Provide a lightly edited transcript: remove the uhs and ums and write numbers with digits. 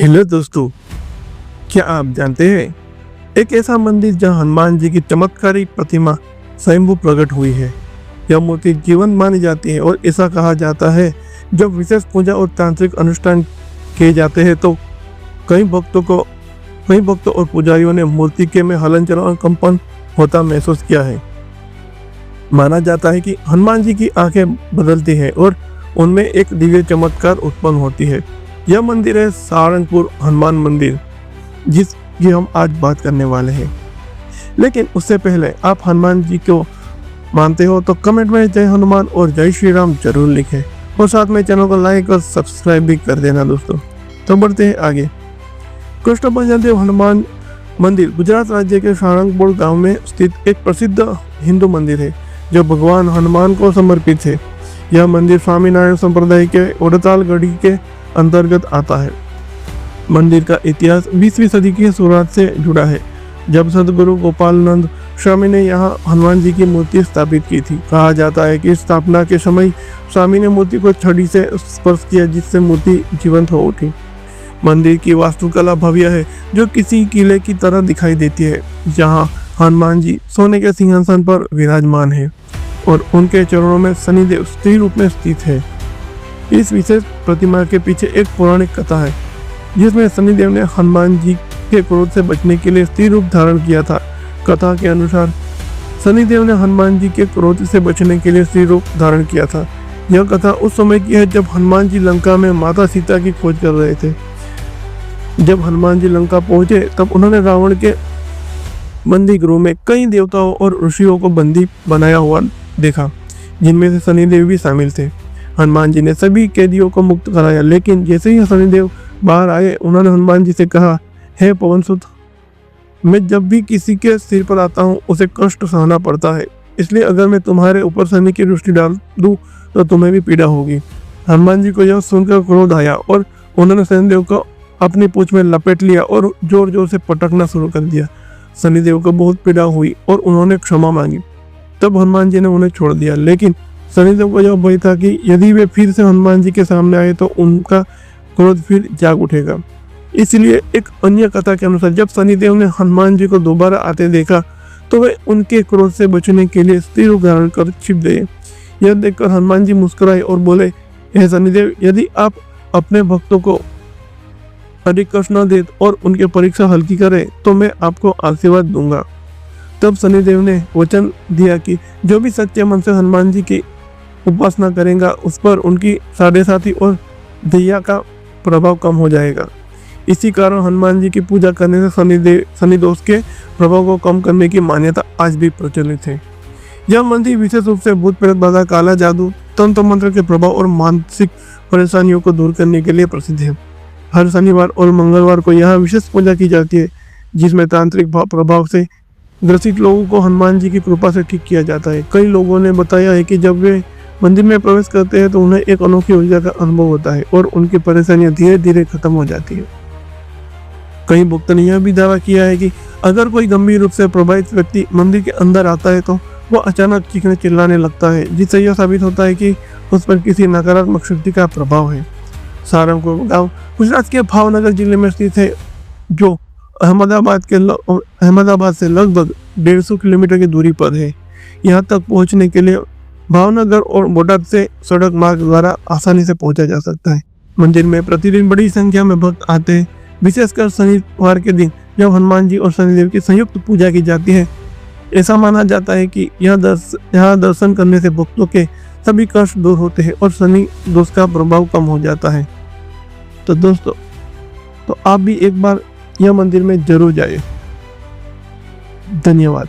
Hello दोस्तों, क्या आप जानते हैं एक ऐसा मंदिर जहां हनुमान जी की चमत्कारी प्रतिमा स्वयंभू प्रकट हुई है। यह मूर्ति जीवंत मानी जाती है और ऐसा कहा जाता है जब विशेष पूजा और तांत्रिक अनुष्ठान किए जाते हैं तो कई भक्तों और पुजारियों ने मूर्ति के में हलन चलन और कंपन होता महसूस किया है। माना जाता है कि हनुमान जी की आंखें बदलती है और उनमें एक दिव्य चमत्कार उत्पन्न होती है। यह मंदिर है सारंगपुर हनुमान मंदिर, जिसकी हम आज बात करने वाले हैं। लेकिन उससे पहले आप हनुमान जी को मानते हो तो कमेंट में जय हनुमान और जय श्री राम जरूर लिखें और साथ में चैनल को लाइक और सब्सक्राइब भी कर देना दोस्तों। तो बढ़ते हैं आगे। कृष्ण बलदेव हनुमान मंदिर गुजरात राज्य के सारंगपुर गांव में स्थित एक प्रसिद्ध हिंदू मंदिर है जो भगवान हनुमान को समर्पित है। यह मंदिर स्वामीनारायण संप्रदाय के ओडताल गढ़ी के अंतर्गत आता है। मंदिर का इतिहास 20वीं सदी की शुरुआत से जुड़ा है, जब सदगुरु गोपालानंद स्वामी ने यहाँ हनुमान जी की मूर्ति स्थापित की थी। कहा जाता है कि स्थापना के समय स्वामी ने मूर्ति को छड़ी से स्पर्श किया, जिससे मूर्ति जीवंत हो उठी। मंदिर की वास्तुकला भव्य है, जो किसी किले की तरह दिखाई देती है, जहाँ हनुमान जी सोने के सिंहासन पर विराजमान है और उनके चरणों में शनिदेव स्त्री रूप में स्थित है। इस विशेष प्रतिमा के पीछे एक पौराणिक कथा है, जिसमें शनिदेव ने हनुमान जी के क्रोध से बचने के लिए स्त्री रूप धारण किया था। कथा के अनुसार शनिदेव ने हनुमान जी के क्रोध से बचने के लिए स्त्री रूप धारण किया था। यह कथा उस समय की है जब हनुमान जी लंका में माता सीता की खोज कर रहे थे। जब हनुमान जी लंका पहुंचे तब उन्होंने रावण के बंदी गृह में कई देवताओं और ऋषियों को बंदी बनाया हुआ देखा, जिनमें से शनिदेव भी शामिल थे। हनुमान जी ने सभी कैदियों को मुक्त कराया, लेकिन जैसे ही शनिदेव बाहर आए, उन्होंने हनुमान जी से कहा, हे पवनसुत, मैं जब भी किसी के सिर पर आता हूँ उसे कष्ट सहना पड़ता है, इसलिए अगर मैं तुम्हारे ऊपर शनि की दृष्टि डाल दूँ तो तुम्हें भी पीड़ा होगी। हनुमान जी को यह सुनकर क्रोध आया और उन्होंने शनिदेव को अपनी पूंछ में लपेट लिया और जोर जोर से पटकना शुरू कर दिया। शनिदेव को बहुत पीड़ा हुई और उन्होंने क्षमा मांगी। तब हनुमान जी ने उन्हें छोड़ दिया, लेकिन शनिदेव को यह भय था कि यदि वे फिर से हनुमान जी के सामने आए तो उनका क्रोध फिर जाग उठेगा। इसलिए एक अन्य कथा के अनुसार जब शनिदेव ने हनुमान जी को दोबारा आते देखा तो वे उनके क्रोध से बचने के लिए स्त्री रूप धारण कर छिप गए। यह देखकर हनुमान जी मुस्कुराए और बोले, हे शनिदेव, यदि आप अपने भक्तों को अधिक कष्ट न दे और उनकी परीक्षा हल्की करे तो मैं आपको आशीर्वाद दूंगा। तब शनिदेव ने वचन दिया कि जो भी सच्चे मन से हनुमान जी की उपासना करेगा उस पर उनकी साढ़े और दया का प्रभाव कम हो जाएगा। इसी कारण हनुमान जी की पूजा करने से शनि दोष के प्रभाव को कम करने की मान्यता आज भी प्रचलित है। यह मंदिर विशेष रूप से भूत प्रेत बाधा, काला जादू, तंत्र मंत्र के प्रभाव और मानसिक परेशानियों को दूर करने के लिए प्रसिद्ध है। हर शनिवार और मंगलवार को यहाँ विशेष पूजा की जाती है, जिसमें तांत्रिक प्रभाव से ग्रसित लोगों को हनुमान जी की कृपा से ठीक किया जाता है। कई लोगों ने बताया है कि जब वे मंदिर में प्रवेश करते हैं तो उन्हें एक अनोखी ऊर्जा का अनुभव होता है और उनकी परेशानियां धीरे धीरे खत्म हो जाती है। कई भक्तों ने यह भी दावा किया है कि अगर कोई गंभीर रूप से प्रभावित व्यक्ति मंदिर के अंदर आता है तो वह अचानक चीखने चिल्लाने लगता है, जिससे यह साबित होता है कि उस पर किसी नकारात्मक शक्ति का प्रभाव है। सारंगपुर गाँव गुजरात के भावनगर जिले में स्थित है, जो अहमदाबाद से लगभग 150 किलोमीटर की दूरी पर है। यहाँ तक पहुँचने के लिए भावनगर और बोटाद से सड़क मार्ग द्वारा आसानी से पहुंचा जा सकता है। मंदिर में प्रतिदिन बड़ी संख्या में भक्त आते हैं, विशेषकर शनिवार के दिन जब हनुमान जी और शनिदेव की संयुक्त पूजा की जाती है। ऐसा माना जाता है कि यहाँ दर्शन करने से भक्तों के सभी कष्ट दूर होते हैं और शनि दोष का प्रभाव कम हो जाता है। तो दोस्तों, तो आप भी एक बार यह मंदिर में जरूर जाइए। धन्यवाद।